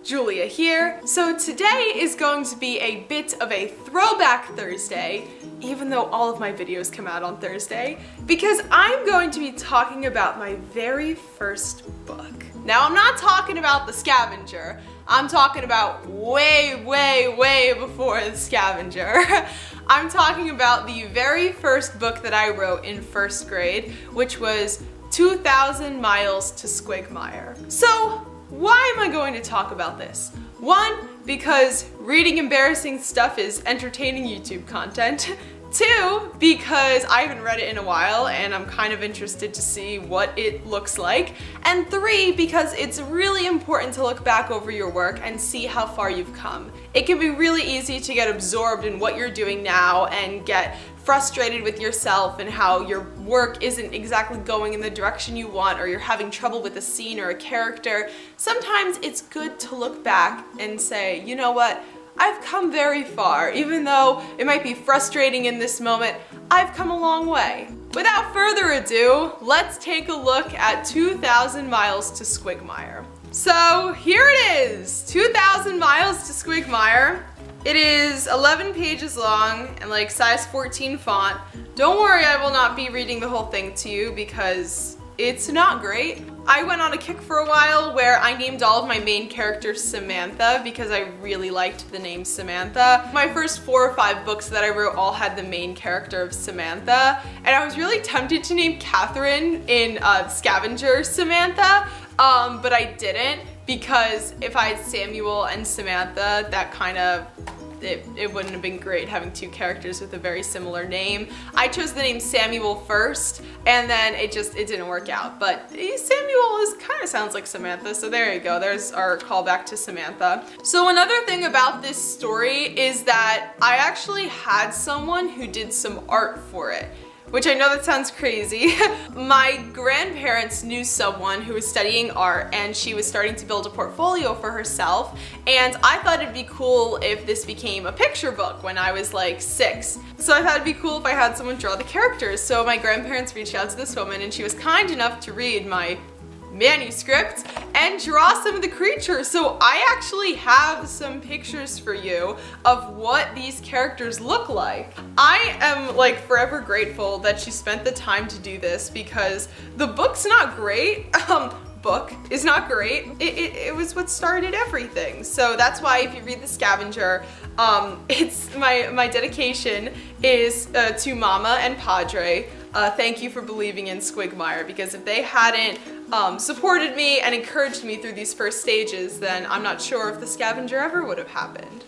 Julia here. So today is going to be a bit of a throwback Thursday, even though all of my videos come out on Thursday, because I'm going to be talking about my very first book. Now, I'm not talking about The Scavenger. I'm talking about way before The Scavenger. I'm talking about the very first book that I wrote in first grade, which was 2,000 Miles to Squigmire. So, why am I going to talk about this? One, because reading embarrassing stuff is entertaining YouTube content. Two, because I haven't read it in a while and I'm kind of interested to see what it looks like. And three, because it's really important to look back over your work and see how far you've come. It can be really easy to get absorbed in what you're doing now and get frustrated with yourself and how your work isn't exactly going in the direction you want, or you're having trouble with a scene or a character. Sometimes it's good to look back and say, you know what? I've come very far. Even though it might be frustrating in this moment, I've come a long way. Without further ado, let's take a look at 2,000 Miles to Squigmire. So here it is, 2,000 Miles to Squigmire. It is 11 pages long and like size 14 font. Don't worry, I will not be reading the whole thing to you because it's not great. I went on a kick for a while where I named all of my main characters Samantha because I really liked the name Samantha. My first 4 or 5 books that I wrote all had the main character of Samantha, and I was really tempted to name Catherine in Scavenger Samantha, but I didn't, because if I had Samuel and Samantha, that kind of, it wouldn't have been great having 2 characters with a very similar name. I chose the name Samuel first, and then it didn't work out. But Samuel kind of sounds like Samantha, so there you go. There's our callback to Samantha. So another thing about this story is that I actually had someone who did some art for it, which I know that sounds crazy. My grandparents knew someone who was studying art, and she was starting to build a portfolio for herself, and I thought it'd be cool if this became a picture book when I was like 6. So I thought it'd be cool if I had someone draw the characters. So my grandparents reached out to this woman, and she was kind enough to read my manuscript and draw some of the creatures. So I actually have some pictures for you of what these characters look like. I am like forever grateful that she spent the time to do this, because the book's not great. Book is not great. It was what started everything. So that's why if you read The Scavenger, it's my dedication is to Mama and Padre. Thank you for believing in Squigmire, because if they hadn't supported me and encouraged me through these first stages, then I'm not sure if The Scavenger ever would have happened.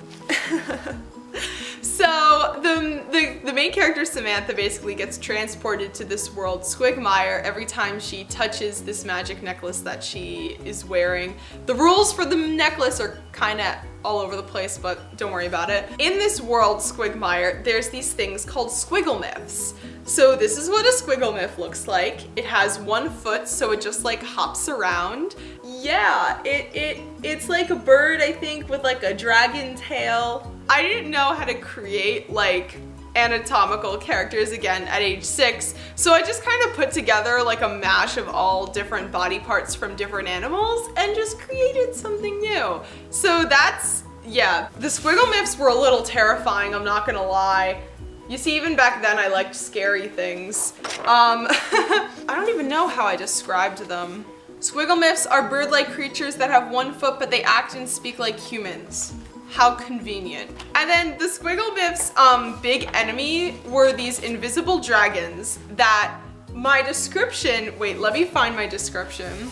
So the main character Samantha basically gets transported to this world, Squigmire, every time she touches this magic necklace that she is wearing. The rules for the necklace are kind of all over the place, but don't worry about it. In this world, Squigmire, there's these things called squiggle-myths. So this is what a squiggle-myth looks like. It has 1 foot, so it just like hops around. Yeah, it's like a bird, I think, with like a dragon tail. I didn't know how to create like anatomical characters again at age 6, so I just kind of put together like a mash of all different body parts from different animals and just created something new. So that's, yeah, the squiggle myths were a little terrifying, I'm not gonna lie. You see, even back then I liked scary things. I don't even know how I described them. Squiggle myths are bird-like creatures that have 1 foot, but they act and speak like humans. How convenient. And then the squiggle myths' big enemy were these invisible dragons that my description, wait, let me find my description.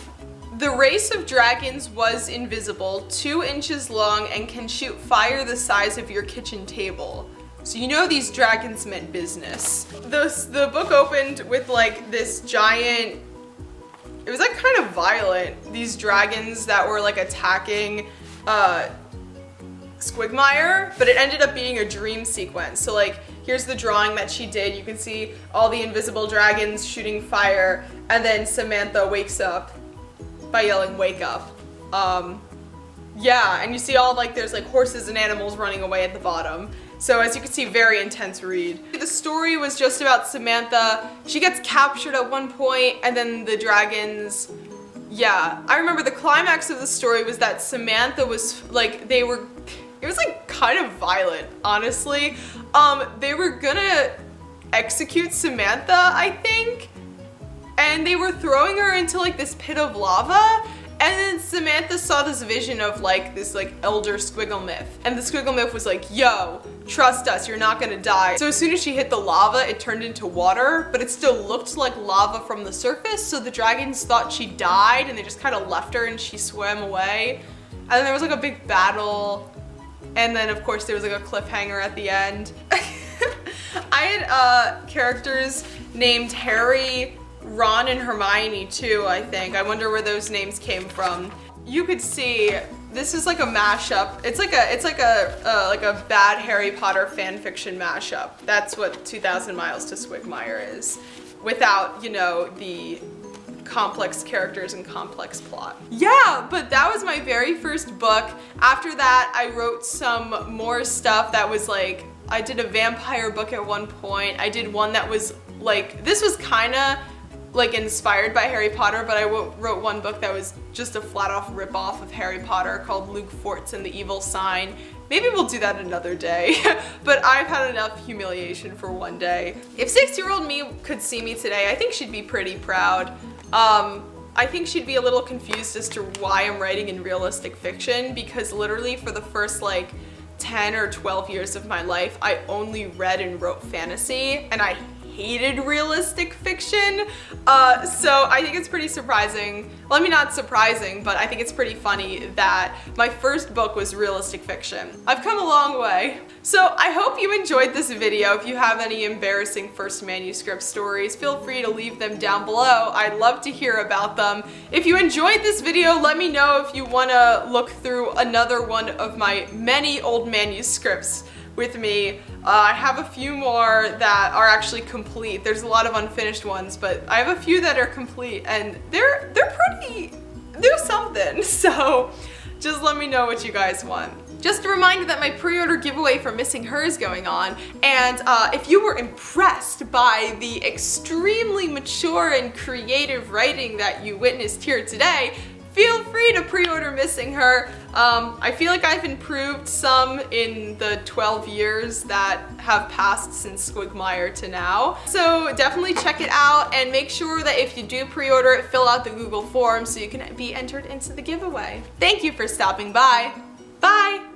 The race of dragons was invisible, 2 inches long, and can shoot fire the size of your kitchen table. So you know these dragons meant business. The book opened with like this giant, it was like kind of violent, these dragons that were like attacking Squigmire, but it ended up being a dream sequence. So like, here's the drawing that she did. You can see all the invisible dragons shooting fire, and then Samantha wakes up by yelling, "Wake up." Yeah, and you see all like, there's like horses and animals running away at the bottom. So as you can see, very intense read. The story was just about Samantha. She gets captured at one point, and then the dragons Yeah, I remember the climax of the story was that Samantha was like, it was like kind of violent, honestly. They were gonna execute Samantha, I think, and they were throwing her into like this pit of lava, and then Samantha saw this vision of like this like elder squiggle myth, and the squiggle myth was like, yo, trust us, you're not gonna die. So as soon as she hit the lava, it turned into water, but it still looked like lava from the surface, so the dragons thought she died and they just kind of left her and she swam away. And then there was like a big battle, and then of course there was like a cliffhanger at the end. I had characters named Harry, Ron, and Hermione too, I think. I wonder where those names came from. You could see this is like a mashup. It's like a bad Harry Potter fan fiction mashup. That's what 2,000 Miles to Squigmire is, without, you know, the complex characters and complex plot. Yeah, but that was my very first book. After that, I wrote some more stuff that was like, I did a vampire book at one point. I did one that was like, this was kind of like inspired by Harry Potter, but I wrote one book that was just a flat off rip-off of Harry Potter called Luke Forts and the Evil Sign. Maybe we'll do that another day, but I've had enough humiliation for one day. If 6-year-old me could see me today, I think she'd be pretty proud. I think she'd be a little confused as to why I'm writing in realistic fiction, because literally for the first like 10 or 12 years of my life, I only read and wrote fantasy, and I hated realistic fiction. So I think it's pretty surprising. Well, I mean, not surprising, but I think it's pretty funny that my first book was realistic fiction. I've come a long way. So I hope you enjoyed this video. If you have any embarrassing first manuscript stories, feel free to leave them down below. I'd love to hear about them. If you enjoyed this video, let me know if you want to look through another one of my many old manuscripts with me. I have a few more that are actually complete. There's a lot of unfinished ones, but I have a few that are complete, and they're something. So just let me know what you guys want. Just a reminder that my pre-order giveaway for Missing Her is going on, and if you were impressed by the extremely mature and creative writing that you witnessed here today, feel free to pre-order Missing Her. I feel like I've improved some in the 12 years that have passed since Squigmire to now. So definitely check it out, and make sure that if you do pre-order it, fill out the Google form so you can be entered into the giveaway. Thank you for stopping by. Bye!